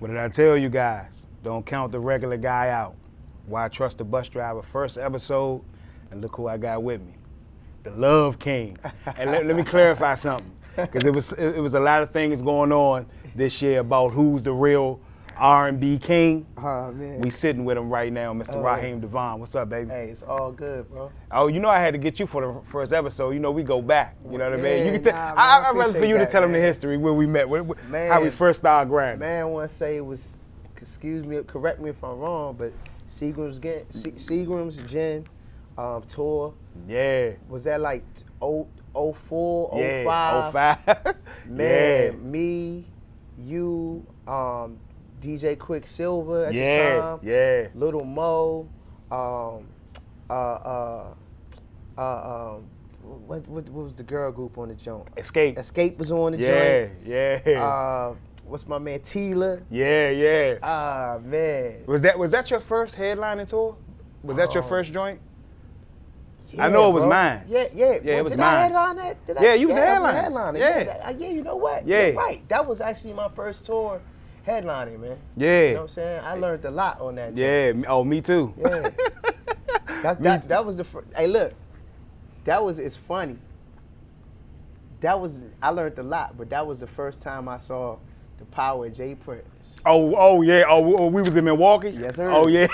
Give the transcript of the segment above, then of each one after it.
What did I tell you guys? Don't count the regular guy out. Why Trust the Bus Driver, first episode, and look who I got with me. The Love King. And let me clarify something, because it was a lot of things going on this year about who's the real R&B king. Oh, man. We sitting with him right now, Mr. Raheem DeVaughn. What's up, baby? Hey, it's all good, bro. Oh, you know I had to get you for the first episode. You know we go back. You know what I mean? Yeah, You can tell. nah, man, I'd rather for you to tell him the man. history where we met, Man, how we first started grinding. Man, I want to say it was, excuse me, correct me if I'm wrong, but Seagram's Gin tour. Yeah. Was that like 04, Yeah, 05? 05. Man, Yeah. me, you, DJ Quicksilver at the time. Yeah. Little Mo, what was the girl group on the joint? Escape. Escape was on the Yeah, joint. yeah. What's my man Tila? Yeah. Ah, man. Was that your first headlining tour? Was that your first joint? Yeah, I know it was bro. mine. Yeah. Yeah, Well, it was did mine. I headline that? Yeah, you was I the headliner. Yeah. Yeah, you know what? Yeah. You're right. That was actually my first tour headlining, man. Yeah. You know what I'm saying? I learned a lot on that joint. Yeah. Oh, me too. Yeah. that was the first. Hey, look. It's funny. I learned a lot, but that was the first time I saw the power of Jay Prince. Oh yeah. Oh, we was in Milwaukee? Yes, sir. Oh, yeah.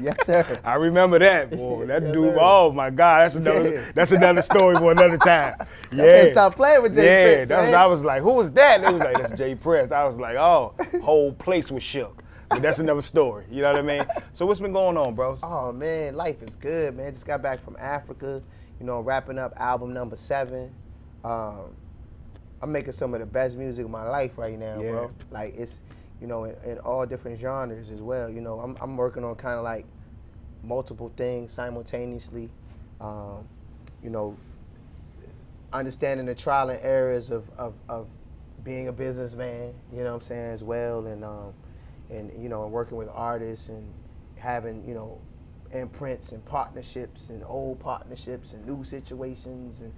Yes, sir. I remember that, boy. That Yes, dude, sir. oh my God, that's another story for another time. Can't Yeah. stop playing with Jay Prince, man. I was like, who was that? It was like, that's Jay Prince. I was like, oh, whole place was shook. But that's another story. You know what I mean? So what's been going on, bros? Oh man, life is good, man. Just got back from Africa, wrapping up album number 7. I'm making some of the best music of my life right now, bro. Like it's, in all different genres as well. I'm working on kind of like multiple things simultaneously. Understanding the trial and errors of being a businessman, you know what I'm saying, as well, and working with artists and having, imprints and partnerships and old partnerships and new situations and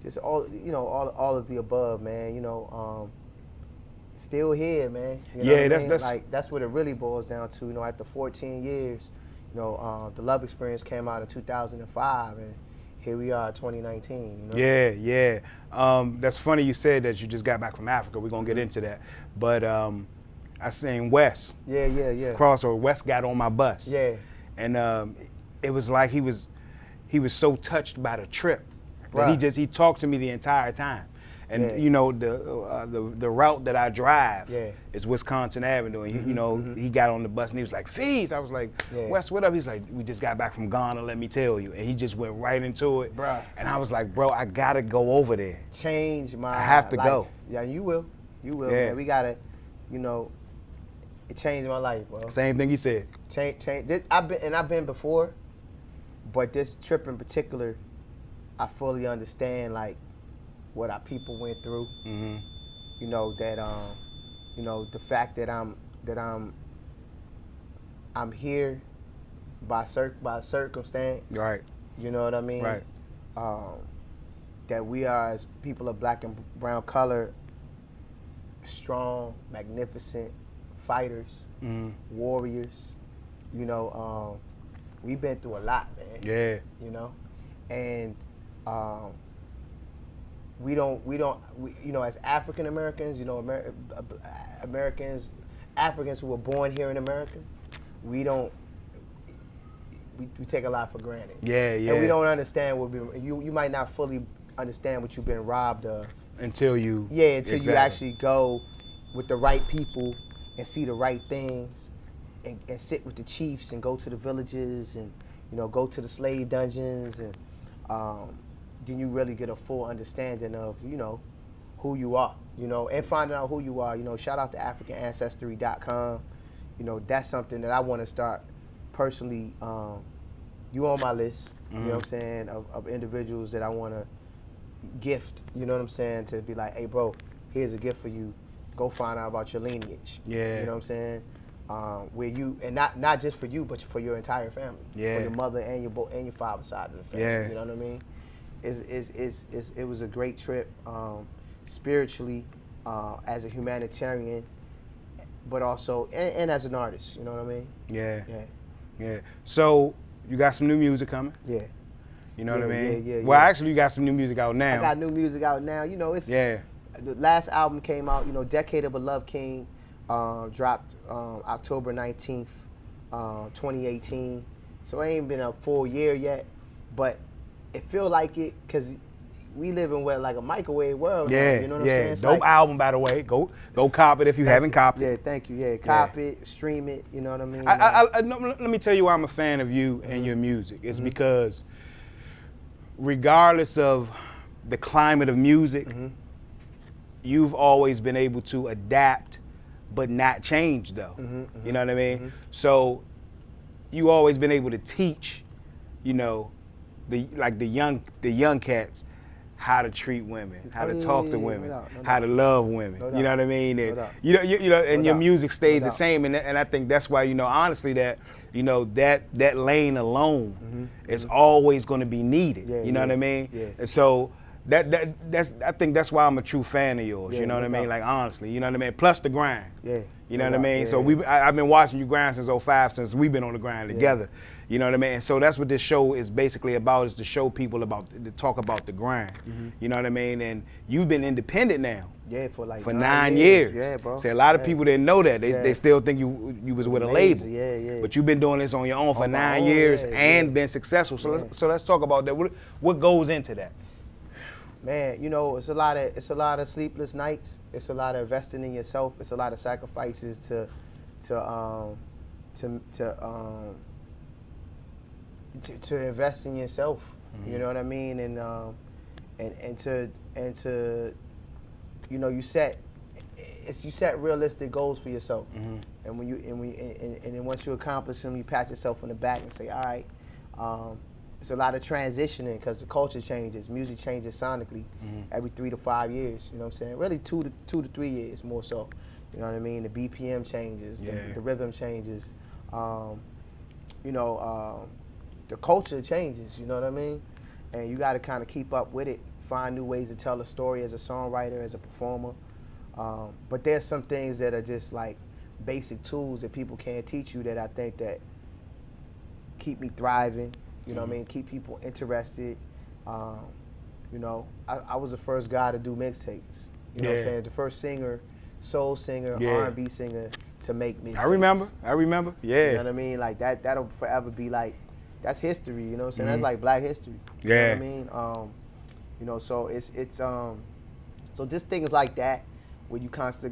just all of the above, man. Still here, man. You know what I mean? that's like that's what it really boils down to. After 14 years, the Love Experience came out in 2005, and here we are, 2019. Yeah. That's funny you said that you just got back from Africa. We're gonna get into that, but I seen Wes. Yeah. Crossroad. Wes got on my bus. Yeah. And it was like he was so touched by the trip that Bruh. he talked to me the entire time. And the route that I drive is Wisconsin Avenue. And he got on the bus and he was like, Pheez. I was like, Wes, what up? He's like, we just got back from Ghana, let me tell you. And he just went right into it. Bruh. And I was like, bro, I gotta go over there. Change my I have to life. go. Yeah, you will. You will, Yeah. man. We gotta, it changed my life, bro. Same thing he said. Change. I've been before, but this trip in particular, I fully understand like what our people went through. Mm-hmm. The fact that I'm here by circumstance. Right. You know what I mean? Right. That we are, as people of black and brown color, strong, magnificent fighters, warriors. We've been through a lot, man. Yeah. And we as African Americans, Africans who were born here in America, we take a lot for granted. Yeah. And we don't understand you might not fully understand what you've been robbed of Until you. you actually go with the right people and see the right things and sit with the chiefs and go to the villages and go to the slave dungeons, and then you really get a full understanding of who you are, and finding out who you are. Shout out to AfricanAncestry.com. That's something that I want to start personally. You on my list, you know what I'm saying, of individuals that I want to gift, you know what I'm saying, to be like, hey bro, here's a gift for you. Go find out about your lineage. Yeah. You know what I'm saying? Where you, and not just for you, but for your entire family. Yeah. For your mother and your father's side of the family. Yeah. You know what I mean? It was a great trip, spiritually, as a humanitarian, but also and as an artist, you know what I mean? Yeah. So you got some new music coming? Yeah. You know what I mean? Yeah. Well, actually, you got some new music out now. I got new music out now. You know, it's the last album came out. You know, Decade of a Love King dropped October 19th, 2018. So it ain't been a full year yet, but it feel like it because we live in like a microwave world now, you know what I'm saying? It's dope album, by the way. Go cop it if you haven't copped it. Yeah, thank you. Yeah, cop it, stream it, you know what I mean? Let me tell you why I'm a fan of you and your music. It's because regardless of the climate of music, you've always been able to adapt but not change though. You know what I mean? So you always been able to teach, you know, the young cats how to treat women, how to talk to women, how to love women. You know what I mean? And you know, and your music stays the same. And I think that's why, you know, honestly, that you know that lane alone is always going to be needed. You know what I mean? Yeah. And so that's I think that's why I'm a true fan of yours. You know what I mean? Like honestly, you know what I mean? Plus the grind. Yeah. You know what I mean? So I've been watching you grind since 05, since we've been on the grind together. You know what I mean? And so that's what this show is basically about, is to show people to talk about the grind. You know what I mean? And you've been independent now. Yeah, for 9 years. Yeah, bro. See, a lot of people didn't know that. They still think you was with a label. Yeah. But you've been doing this on your own for 9 years and been successful. So let's talk about that. What goes into that? Man, you know, it's a lot of sleepless nights. It's a lot of investing in yourself. It's a lot of sacrifices to invest in yourself. You know what I mean? And to you know, you set realistic goals for yourself. And then once you accomplish them, you pat yourself on the back and say, all right. It's a lot of transitioning because the culture changes, music changes sonically every 3 to 5 years. You know what I'm saying? Really 2 to 3 years more so. You know what I mean? The BPM changes, the rhythm changes. You know, the culture changes. You know what I mean? And you got to kind of keep up with it, find new ways to tell a story as a songwriter, as a performer. But there's some things that are just like basic tools that people can't teach you that I think that keep me thriving. You know what I mean? Keep people interested. You know, I was the first guy to do mixtapes. You know what I'm saying? The first singer, soul singer, R&B singer to make mixtapes. I remember. Yeah. You know what I mean? Like that'll forever be like, that's history. You know what I'm saying? That's like Black history. You know what I mean? You know, so it's so just things like that where you kind of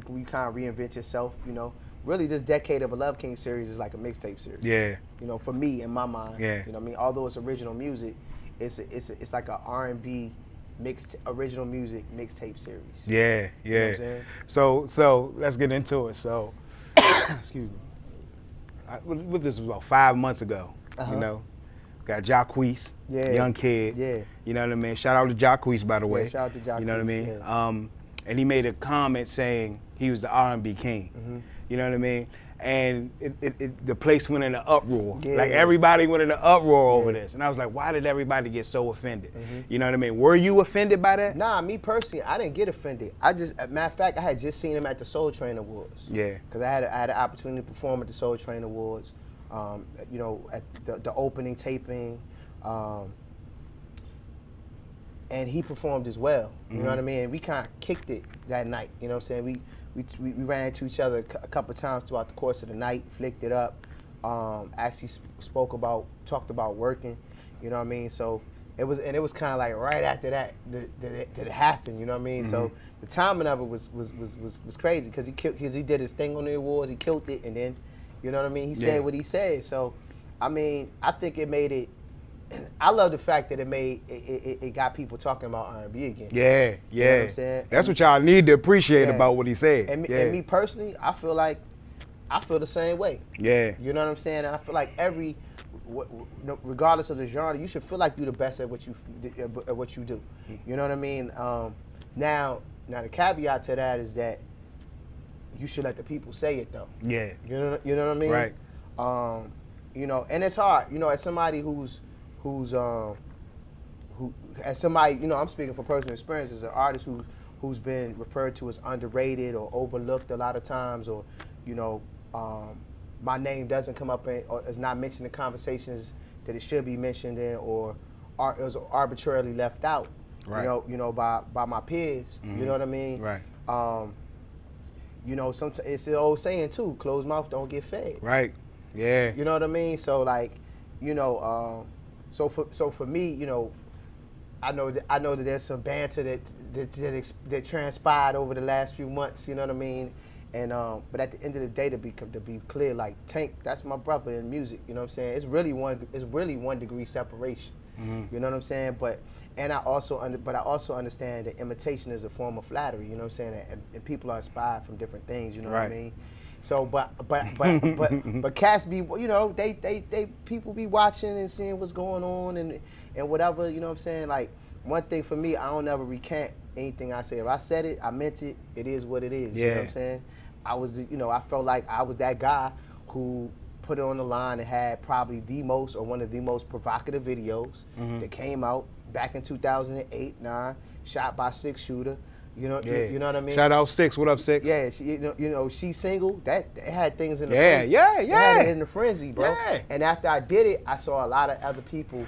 reinvent yourself. You know. Really, this Decade of a Love King series is like a mixtape series. Yeah. You know, for me, in my mind. Yeah. You know what I mean? Although it's original music, it's like a R&B original music mixtape series. Yeah. You know what I'm saying? So let's get into it. So, excuse me. This was about 5 months ago. You know, got Jacquees, young kid. Yeah. You know what I mean? Shout out to Jacquees, by the way. Yeah, shout out to Jacquees. You know what I mean? Yeah. And he made a comment saying he was the R&B king. You know what I mean? And the place went in an uproar. Like everybody went in an uproar over this. And I was like, why did everybody get so offended? You know what I mean? Were you offended by that? Nah, me personally, I didn't get offended. Matter of fact, I had just seen him at the Soul Train Awards. Yeah. Because I had an opportunity to perform at the Soul Train Awards. You know, at the opening taping. And he performed as well. You know what I mean? We kind of kicked it that night. You know what I'm saying? We ran into each other a couple times throughout the course of the night, flicked it up, actually talked about working, you know what I mean? So it was kind of like right after that it happened, you know what I mean? So the timing of it was crazy because he did his thing on the awards, he killed it, and then, you know what I mean? He said what he said. So, I mean, I think it made it. I love the fact that it got people talking about R&B again. Yeah. You know what I'm saying? That's what y'all need to appreciate about what he said. And me personally, I feel the same way. Yeah. You know what I'm saying? And I feel like regardless of the genre, you should feel like you're the best at what you do. You know what I mean? Now the caveat to that is that you should let the people say it though. Yeah. You know what I mean? Right. You know, and it's hard. You know, as somebody as somebody, you know, I'm speaking from personal experience as an artist who's been referred to as underrated or overlooked a lot of times, or, you know, my name doesn't come up in, or is not mentioned in conversations that it should be mentioned in, or it was arbitrarily left out. Right. You know, by my peers. You know what I mean? Right. You know, it's the old saying too: closed mouth don't get fed. Right. Yeah. You know what I mean? So like, you know, so for me, you know, I know that there's some banter that transpired over the last few months. You know what I mean? And but at the end of the day, to be clear, like Tank, that's my brother in music. You know what I'm saying? It's really 1 degree separation. You know what I'm saying? But I also understand that imitation is a form of flattery. You know what I'm saying? And people are inspired from different things. You know what I mean? So, but cats be, you know, they people be watching and seeing what's going on and whatever. You know what I'm saying? Like, one thing for me, I don't ever recant anything I say. If I said it, I meant it. It is what it is. You know what I'm saying? I felt like I was that guy who put it on the line and had probably one of the most provocative videos that came out back in 2008, 9, shot by 6-shooter. You know what I mean? Shout out 6. What up, 6? Yeah, you know, she's single. That had things in the frenzy. They had it in the frenzy, bro. Yeah. And after I did it, I saw a lot of other people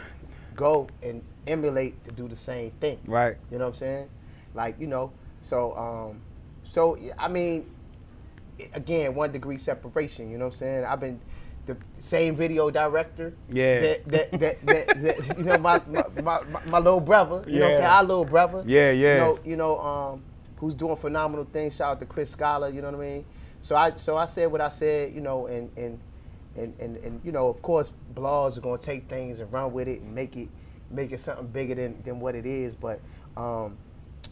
go and emulate to do the same thing. Right. You know what I'm saying? Like, you know, so I mean, again, 1 degree separation. You know what I'm saying? I've been the same video director. Yeah. That you know, my little brother. You know what I'm saying? Our little brother. Yeah, yeah. You know, who's doing phenomenal things. Shout out to Chris Scholar. You know what I mean? So I said what I said. You know, and you know, of course, blogs are gonna take things and run with it and make it something bigger than what it is. But on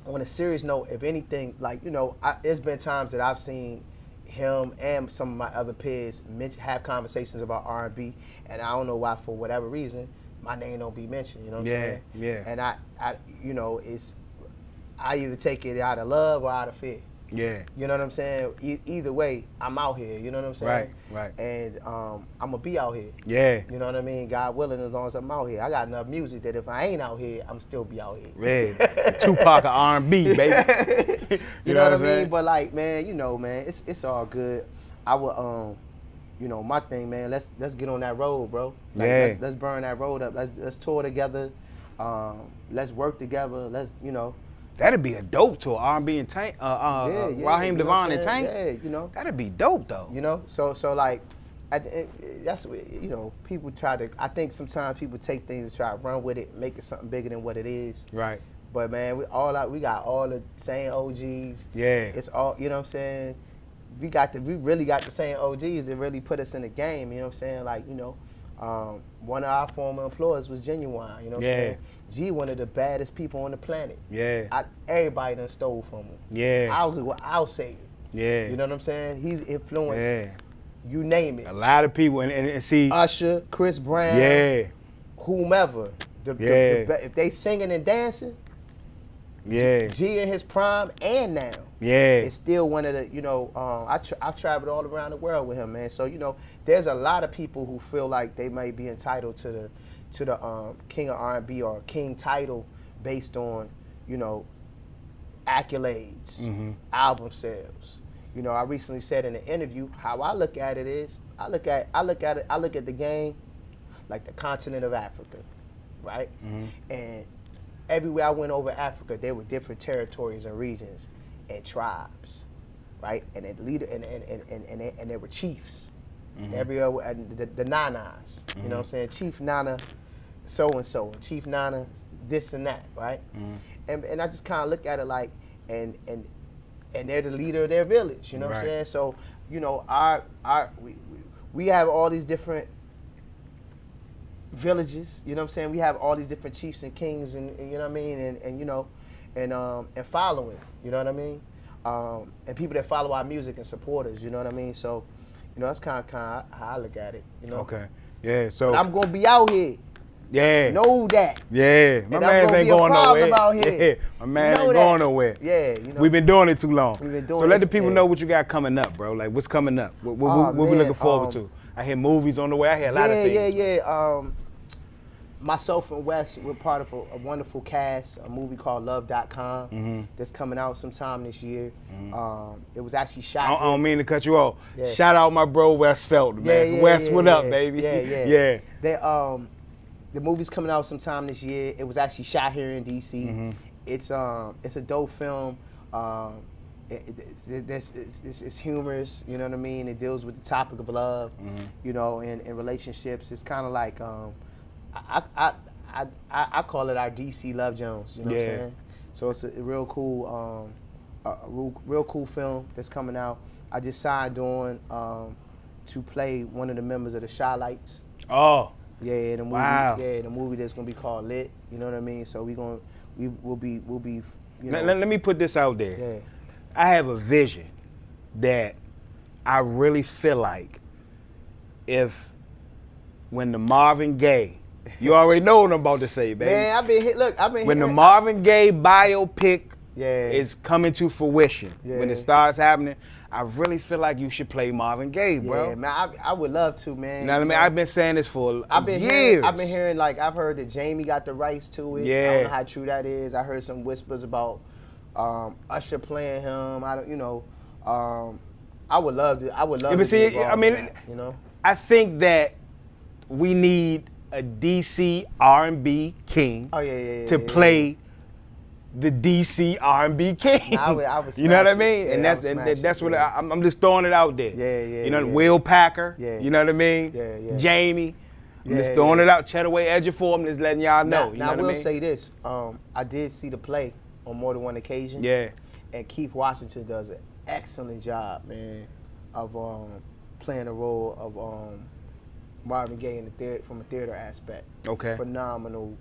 a serious note, if anything, like, you know, there's been times that I've seen him and some of my other peers have conversations about R&B, and I don't know why, for whatever reason, my name don't be mentioned. You know what I'm saying? Yeah. And I you know, I either take it out of love or out of fear. Yeah. You know what I'm saying? Either way, I'm out here. You know what I'm saying? Right. And I'm gonna be out here. Yeah. You know what I mean? God willing, as long as I'm out here, I got enough music that if I ain't out here, I'm still be out here. Yeah. Tupac of R&B, baby. you know what I mean? But like, man, you know, man, it's all good. I would, you know, my thing, man. Let's get on that road, bro. Like, let's burn that road up. Let's tour together. Let's work together. Let's, you know. That'd be a dope tour, R&B and Tank, Raheem DeVaughn and Tank. Yeah, you know. That'd be dope, though. You know, so like, that's, you know, people try to, I think sometimes people take things and try to run with it, make it something bigger than what it is. Right. But man, we got all the same OGs. Yeah. It's all, you know what I'm saying? We really got the same OGs that really put us in the game, you know what I'm saying? Like, you know, one of our former employees was Genuine, you know what I'm saying? G, one of the baddest people on the planet. Yeah. Everybody done stole from him. Yeah. I'll say it. Yeah. You know what I'm saying? He's influenced. You name it. A lot of people, and see. Usher, Chris Brown. Yeah. Whomever. If they singing and dancing. Yeah. G in his prime and now. Yeah. It's still one of the, you know, I've traveled all around the world with him, man. So, you know, there's a lot of people who feel like they might be entitled to the King of R&B or King title based on, you know, accolades, album sales. You know, I recently said in an interview, how I look at it is, I look at the game like the continent of Africa, right? And everywhere I went over Africa, there were different territories and regions and tribes, right? And and there were chiefs. Everywhere, and the nanas, you know what I'm saying? Chief Nana, so and so, Chief Nana, this and that, right? And I just kind of look at it like, and they're the leader of their village, you know what I'm saying? So, you know, we have all these different villages, you know what I'm saying? We have all these different chiefs and kings, and you know what I mean? And you know, and following, you know what I mean? And people that follow our music and support us, you know what I mean? So, you know, that's kind of how I look at it, you know? Okay. Yeah, so. But I'm going to be out here. Yeah. Know that. Yeah. My man ain't going nowhere. Yeah. My man ain't going nowhere. Yeah. You know. We've been doing it too long. We've been doing so let the people know what you got coming up, bro. Like, what's coming up? What we looking forward to? I hear movies on the way. I hear a lot of things. Yeah. myself and Wes, we're part of a wonderful cast, a movie called Love.com that's coming out sometime this year. It was actually shot. I don't mean to cut you off. Yeah. Shout out my bro Wes Felton, man. Wes, what up, baby? Yeah. The movie's coming out sometime this year. It was actually shot here in DC. It's a dope film. It's humorous, you know what I mean? It deals with the topic of love, you know, and relationships. It's kind of like, I call it our DC Love Jones, you know what I'm saying? So it's a real cool, real cool film that's coming out. I just signed on to play one of the members of the Shy Lights. Oh. Yeah, the movie. Wow. Yeah, the movie that's gonna be called Lit. You know what I mean? So we'll be. You know, Let me put this out there. Yeah. I have a vision that I really feel like when the Marvin Gaye, you already know what I'm about to say, baby. Man, I've been hit. When the Marvin Gaye biopic is coming to fruition, when it starts happening, I really feel like you should play Marvin Gaye, bro. Yeah, man, I would love to, man. You know what I mean? I've been saying this for years. I've been hearing, like, I've heard that Jamie got the rights to it. Yeah. I don't know how true that is. I heard some whispers about Usher playing him. I don't, you know. I would love to. I would love. But to see, be involved I mean, in that, you know. I think that we need a DC R&B king to play the DC R&B king. I would you know what I smash mean? it. And Yeah, that's what I'm just throwing it out there. Yeah. You know, Will Packer. Yeah. You know what I mean? Yeah. Jamie. I'm just throwing it out. Chetaway Ejiofor. I'm just letting y'all know. Now I will what I mean? say this. I did see the play on more than one occasion. Yeah. And Keith Washington does an excellent job, man, of playing the role of Marvin Gaye from a theater aspect. Okay. Phenomenal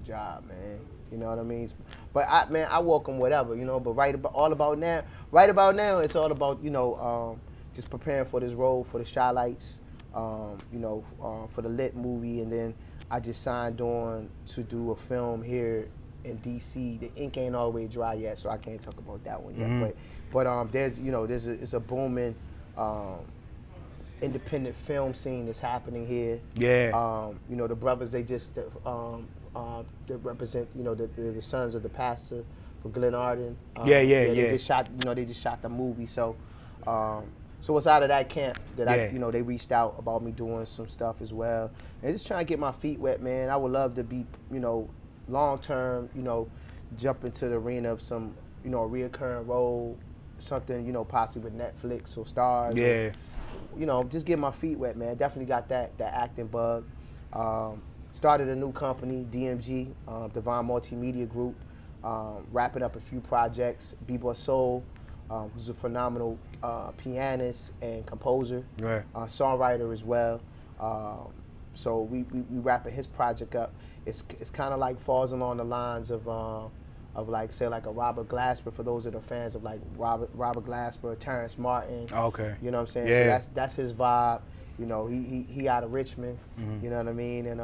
job, man. You know what I mean? But I welcome whatever, you know. But right about now, it's all about, you know, just preparing for this role for the Shy Lights, you know, for the Lit movie, and then I just signed on to do a film here in DC. The ink ain't all the way dry yet, so I can't talk about that one yet. But there's, you know, it's a booming independent film scene that's happening here. Yeah. You know, the brothers, they just they represent, you know, the sons of the pastor for Glen Arden. They just shot, you know, they just shot the movie. So it's out of that camp that I, you know, they reached out about me doing some stuff as well. And just trying to get my feet wet, man. I would love to be, you know, long term, you know, jump into the arena of some, you know, a reoccurring role, something, you know, possibly with Netflix or Stars. Yeah. Or, you know, just get my feet wet, man. Definitely got that acting bug. Started a new company, DMG, DeVaughn Multimedia Group, wrapping up a few projects. B-Boy Soul, who's a phenomenal pianist and composer, songwriter as well. So we wrapping his project up. It's kind of like falls along the lines of like, say, like a Robert Glasper, for those that are fans of like Robert Glasper, Terrence Martin. Okay. You know what I'm saying? Yeah. So that's his vibe. You know, he out of Richmond. You know what I mean? And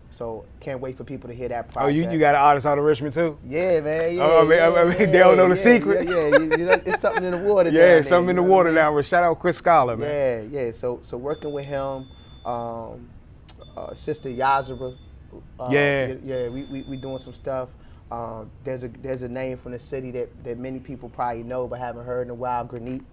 so can't wait for people to hear that project. Oh, you got an artist out of Richmond too? Yeah, man. Yeah, I mean, they don't know the secret. Yeah, you know, it's something in the water. Yeah, down something there, in the you know water what I now. But shout out Chris Scholar, man. Yeah. So working with him, Sister Yazara. We doing some stuff. There's a name from the city that many people probably know but haven't heard in a while, Granite.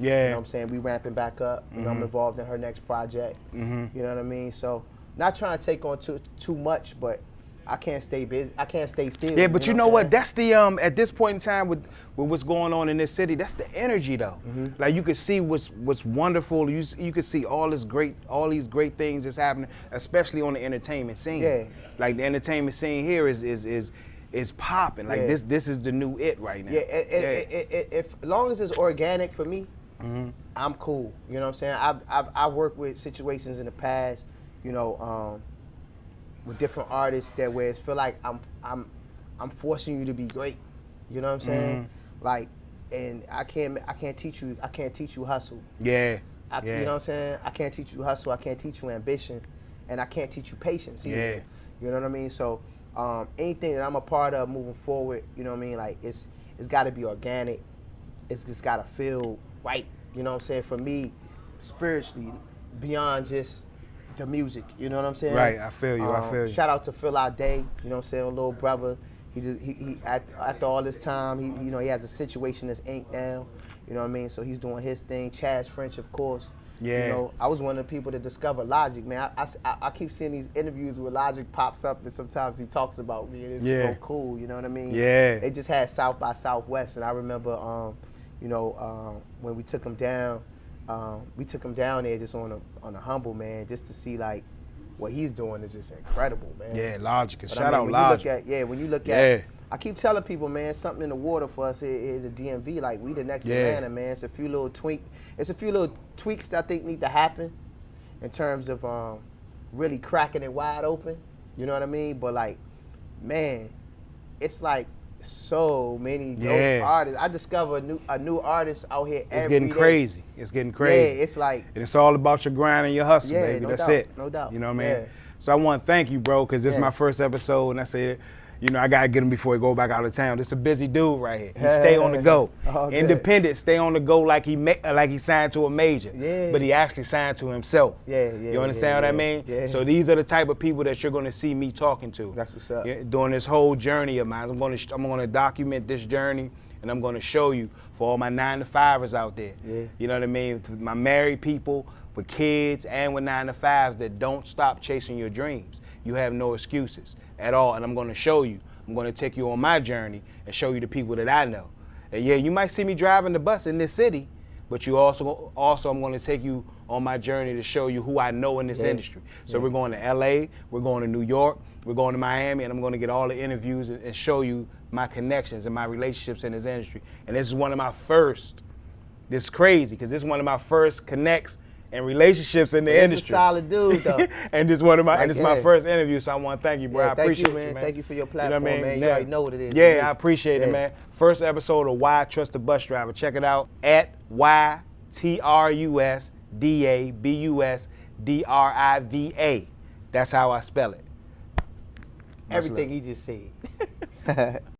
Yeah. You know what I'm saying? We ramping back up. You know, I'm involved in her next project. You know what I mean? So not trying to take on too much, but I can't stay busy. I can't stay still. Yeah, but you know what? what? That's the at this point in time with what's going on in this city, that's the energy though. Like you can see what's wonderful. You can see all these great things that's happening, especially on the entertainment scene. Yeah. Like the entertainment scene here is popping. Like this is the new it right now. Yeah, if as long as it's organic for me, I'm cool. You know what I'm saying? I worked with situations in the past, you know, with different artists that where it feel like I'm forcing you to be great. You know what I'm saying? Like, and I can't teach you hustle. Yeah. You know what I'm saying? I can't teach you hustle. I can't teach you ambition, and I can't teach you patience either. Yeah. You know what I mean? So anything that I'm a part of moving forward, you know what I mean? Like it's got to be organic. It's just got to feel right. You know what I'm saying? For me, spiritually, beyond just the music. You know what I'm saying? Right, I feel you. I feel you. Shout out to Phil Day. You know what I'm saying? Little brother. He after all this time, he has a situation that's inked down. You know what I mean? So he's doing his thing. Chaz French, of course. Yeah. You know, I was one of the people that discovered Logic, man. I keep seeing these interviews where Logic pops up, and sometimes he talks about me, and it's so cool. You know what I mean? Yeah. They just had South by Southwest, and I remember, when we took him down there just on a humble, man, just to see like what he's doing is just incredible, man. Yeah, Logic. But Shout out Logic. When you look at, I keep telling people, man, something in the water for us is the DMV. Like, we the next Atlanta, man. It's a few little tweaks that I think need to happen in terms of really cracking it wide open. You know what I mean? But like, man, it's like so many dope artists. I discover a new artist out here every day. It's getting crazy. It's getting crazy. Yeah, it's like, and it's all about your grind and your hustle, baby. No That's doubt, it. no doubt. You know what I mean? Yeah. So I want to thank you, bro, because this is my first episode, and I said, you know, I gotta get him before he go back out of town. This is a busy dude right here. He stay on the go. Independent, stay on the go like he signed to a major. Yeah. But he actually signed to himself. Yeah. You understand what I mean? Yeah. So these are the type of people that you're gonna see me talking to. That's what's up. During this whole journey of mine. I'm gonna document this journey, and I'm gonna show you for all my 9-to-5ers out there. Yeah. You know what I mean? My married people with kids and with 9-to-5s that don't stop chasing your dreams. You have no excuses at all, and I'm gonna show you. I'm gonna take you on my journey and show you the people that I know. And yeah, you might see me driving the bus in this city, but you also I'm gonna take you on my journey to show you who I know in this industry. So we're going to LA, we're going to New York, we're going to Miami, and I'm gonna get all the interviews and show you my connections and my relationships in this industry. And this is one of my first, this is crazy, because this is one of my first connects and relationships in the industry. He's a solid dude, though. And this is my first interview, so I want to thank you, bro. I appreciate you, man. Thank you for your platform, you know what I mean? man. You already know what it is. Yeah, I appreciate it, man. First episode of Why Trust the Bus Driver. Check it out at YTRUSDABUSDRIVA. That's how I spell it. Everything he just said.